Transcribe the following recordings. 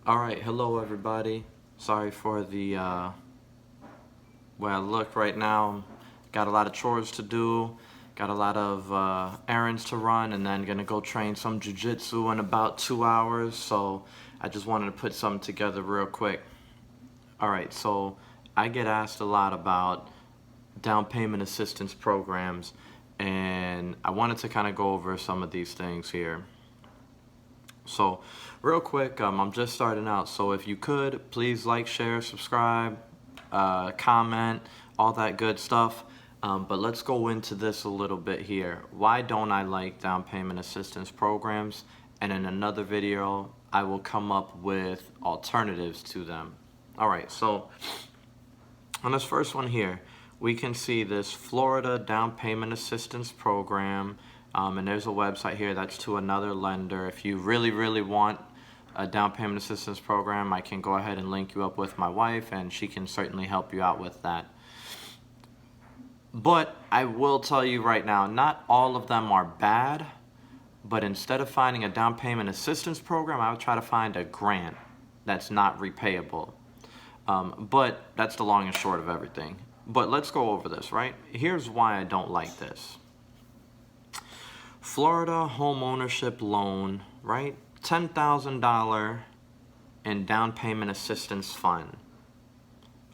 All right, hello everybody. Sorry for the where I look right now. Got a lot of chores to do, got a lot of errands to run, and then gonna go train some jiu-jitsu in about 2 hours. So I just wanted to put something together real quick. All right, so I get asked a lot about down payment assistance programs, and I wanted to kind of go over some of these things here. So real quick, I'm just starting out, so if you could please like, share, subscribe, comment, all that good stuff. But let's go into this a little bit here. Why don't I like down payment assistance programs? And in another video I will come up with alternatives to them. All right, so on this first one here, we can see this Florida down payment assistance program. And there's a website here that's to another lender. If you really want a down payment assistance program, I can go ahead and link you up with my wife, and she can certainly help you out with that. But I will tell you right now, not all of them are bad, but instead of finding a down payment assistance program, I would try to find a grant that's not repayable. But that's the long and short of everything. But let's go over this, right? Here's why I don't like this. Florida home ownership loan, right? $10,000 in down payment assistance fund.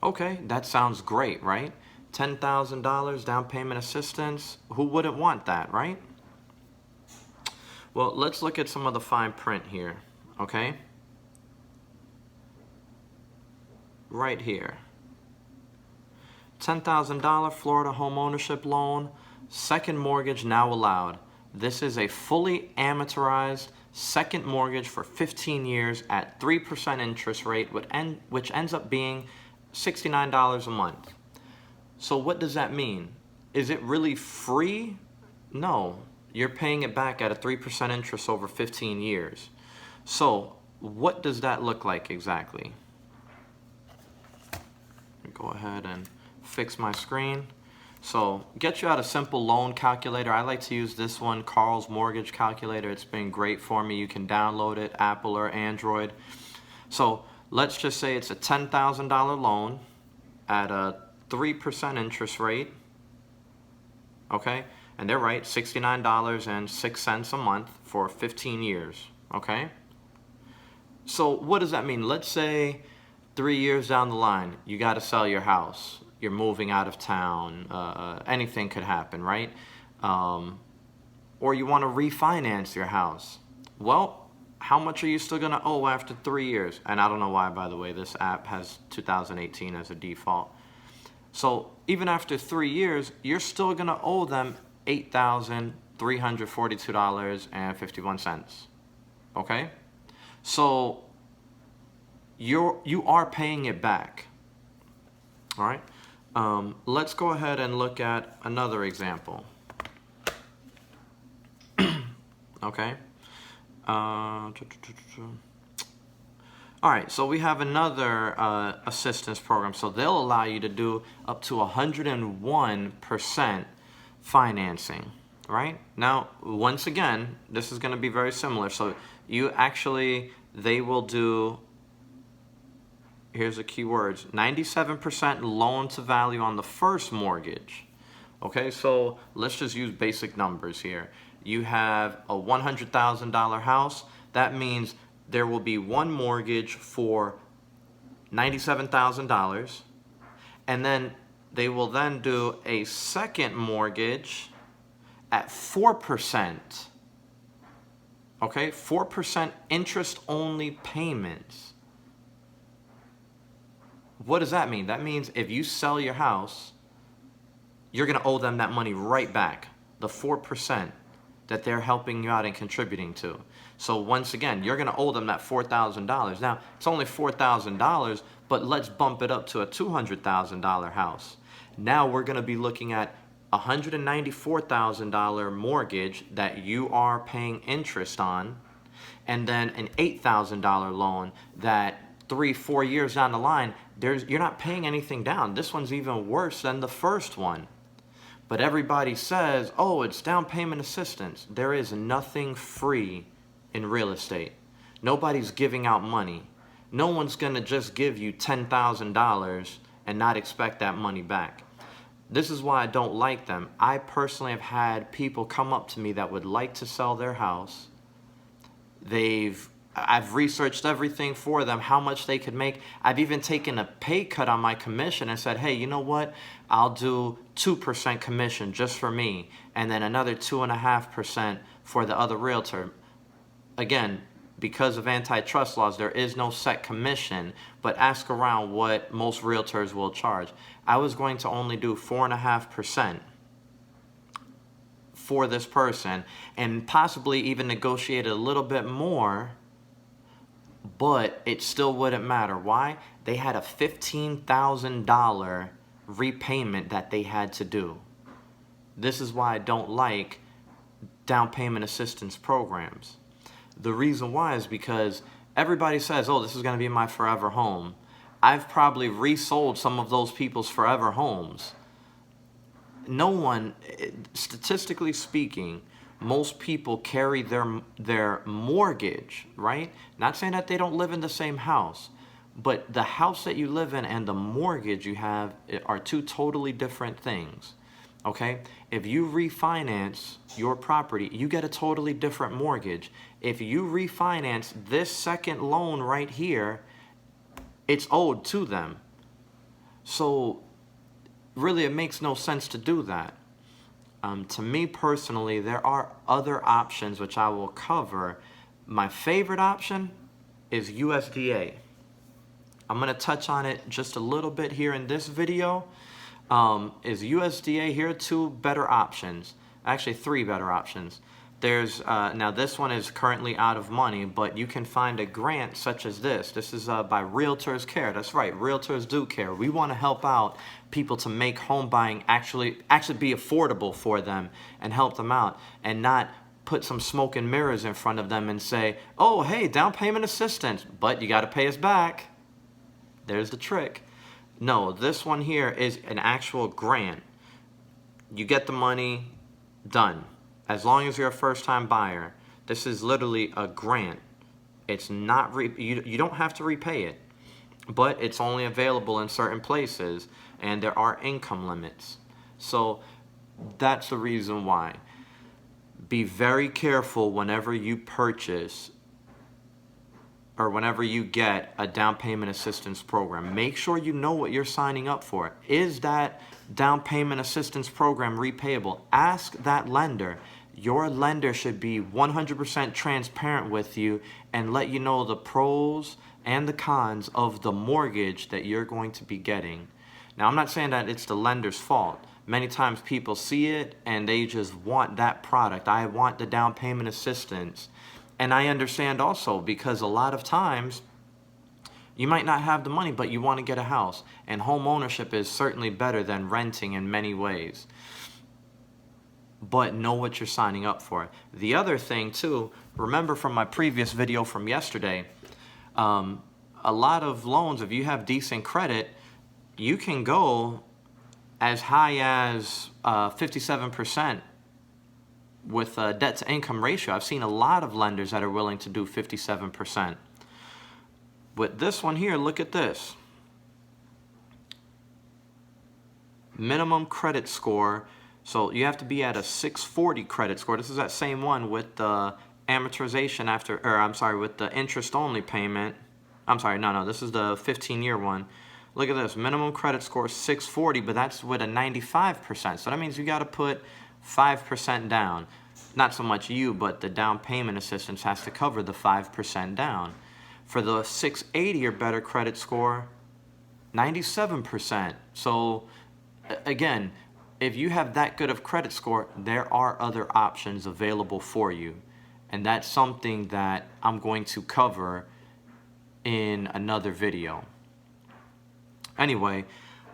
Okay, that sounds great, right? $10,000 down payment assistance. Who wouldn't want that, right? Well, let's look at some of the fine print here, okay? Right here. $10,000 Florida home ownership loan, second mortgage now allowed. This is a fully amortized second mortgage for 15 years at 3% interest rate, which ends up being $69 a month. So what does that mean? Is it really free? No, you're paying it back at a 3% interest over 15 years. So what does that look like exactly? Go ahead and fix my screen. So get you out a simple loan calculator. I like to use this one, Carl's Mortgage Calculator. It's been great for me. You can download it, Apple or Android. So let's just say it's a $10,000 loan at a 3% interest rate. Okay, and they're right, $69.06 a month for 15 years. Okay, so what does that mean? Let's say 3 years down the line, you got to sell your house. You're moving out of town, anything could happen, right? Or you want to refinance your house. Well, how much are you still going to owe after 3 years? And I don't know why, by the way, this app has 2018 as a default. So even after 3 years, you're still going to owe them $8,342.51. Okay? So you are paying it back. All right? Let's go ahead and look at another example. Okay. All right, so we have another assistance program. So they'll allow you to do up to 101% financing, right? Now, once again, this is going to be very similar. So they will do, here's the key words, 97% loan to value on the first mortgage. Okay, so let's just use basic numbers here. You have a $100,000 house. That means there will be one mortgage for $97,000. And then they will then do a second mortgage at 4%. Okay, 4% interest-only payments. What does that mean? That means if you sell your house, you're going to owe them that money right back, the 4% that they're helping you out and contributing to. So once again, you're going to owe them that $4,000. Now, it's only $4,000, but let's bump it up to a $200,000 house. Now we're going to be looking at a $194,000 mortgage that you are paying interest on, and then an $8,000 loan that 3-4 years down the line, you're not paying anything down. This one's even worse than the first one. But everybody says, oh, it's down payment assistance. There is nothing free in real estate. Nobody's giving out money. No one's going to just give you $10,000 and not expect that money back. This is why I don't like them. I personally have had people come up to me that would like to sell their house. I've researched everything for them, how much they could make. I've even taken a pay cut on my commission and said, hey, you know what? I'll do 2% commission just for me, and then another 2.5% for the other realtor. Again, because of antitrust laws, there is no set commission, but ask around what most realtors will charge. I was going to only do 4.5% for this person and possibly even negotiate a little bit more, but it still wouldn't matter. Why? They had a $15,000 repayment that they had to do. This is why I don't like down payment assistance programs. The reason why is because everybody says, oh, this is going to be my forever home. I've probably resold some of those people's forever homes. No one, statistically speaking, most people carry their mortgage, right? Not saying that they don't live in the same house, but the house that you live in and the mortgage you have are two totally different things, okay? If you refinance your property, you get a totally different mortgage. If you refinance this second loan right here, it's owed to them. So really, it makes no sense to do that. To me personally, there are other options which I will cover. My favorite option is USDA. I'm going to touch on it just a little bit here in this video. Is USDA. Here are two better options. Actually, three better options. There's now this one is currently out of money, but you can find a grant such as this. This is by Realtors Care. That's right, Realtors do care. We want to help out people to make home buying actually be affordable for them and help them out, and not put some smoke and mirrors in front of them and say, oh, hey, down payment assistance, but you got to pay us back. There's the trick. No, this one here is an actual grant. You get the money, done. As long as you're a first-time buyer, this is literally a grant. It's not you don't have to repay it, but it's only available in certain places, and there are income limits. So that's the reason why. Be very careful whenever you purchase or whenever you get a down payment assistance program. Make sure you know what you're signing up for. Is that down payment assistance program repayable? Ask that lender. Your lender should be 100% transparent with you and let you know the pros and the cons of the mortgage that you're going to be getting. Now, I'm not saying that it's the lender's fault. Many times people see it and they just want that product. I want the down payment assistance. And I understand also, because a lot of times you might not have the money, but you want to get a house. And home ownership is certainly better than renting in many ways. But know what you're signing up for. The other thing too, remember from my previous video from yesterday, a lot of loans, if you have decent credit, you can go as high as 57% with a debt to income ratio. I've seen a lot of lenders that are willing to do 57%. With this one here, look at this. Minimum credit score. So you have to be at a 640 credit score. This is that same one with the amortization with the interest only payment. No, this is the 15-year one. Look at this, minimum credit score 640, but that's with a 95%. So that means you got to put 5% down. Not so much you, but the down payment assistance has to cover the 5% down. For the 680 or better credit score, 97%. So again, if you have that good of credit score, there are other options available for you. And that's something that I'm going to cover in another video. Anyway,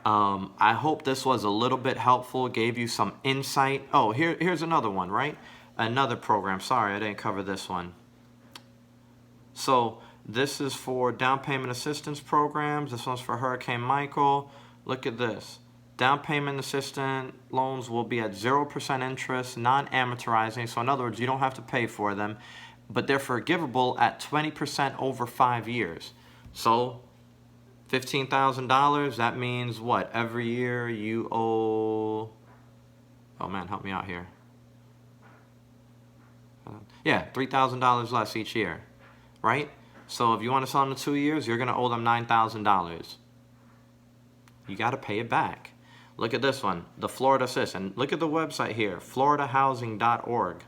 I hope this was a little bit helpful, gave you some insight. Oh, here's another one, right? Another program. Sorry, I didn't cover this one. So this is for down payment assistance programs. This one's for Hurricane Michael. Look at this. Down payment assistance loans will be at 0% interest, non-amortizing. So in other words, you don't have to pay for them, but they're forgivable at 20% over 5 years. So $15,000, that means what? Every year you owe, oh man, help me out here. Yeah, $3,000 less each year, right? So if you want to sell them in 2 years, you're going to owe them $9,000. You got to pay it back. Look at this one, the Florida Assist, and look at the website here, floridahousing.org.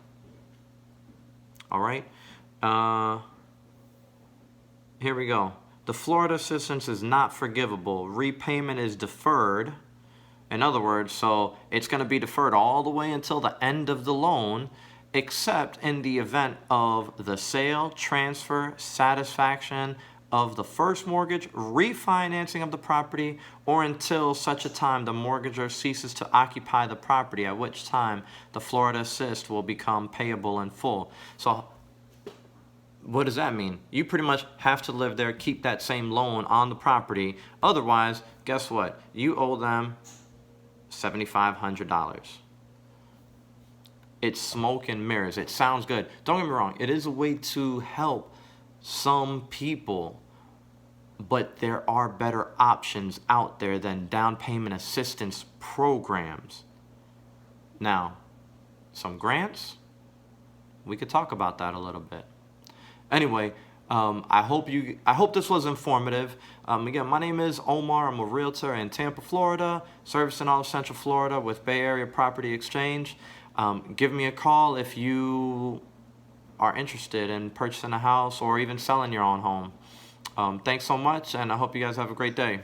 All right, here we go. The Florida assistance is not forgivable. Repayment is deferred. In other words, so it's going to be deferred all the way until the end of the loan, except in the event of the sale, transfer, satisfaction of the first mortgage, refinancing of the property, or until such a time the mortgagor ceases to occupy the property, at which time the Florida Assist will become payable in full. So what does that mean? You pretty much have to live there, keep that same loan on the property. Otherwise, guess what? You owe them $7,500. It's smoke and mirrors. It sounds good. Don't get me wrong. It is a way to help some people, but there are better options out there than down payment assistance programs. Now, some grants, we could talk about that a little bit. Anyway, I hope this was informative. Again, my name is Omar. I'm a realtor in Tampa, Florida, servicing all of Central Florida with Bay Area Property Exchange. Give me a call if you are interested in purchasing a house or even selling your own home. Thanks so much, and I hope you guys have a great day.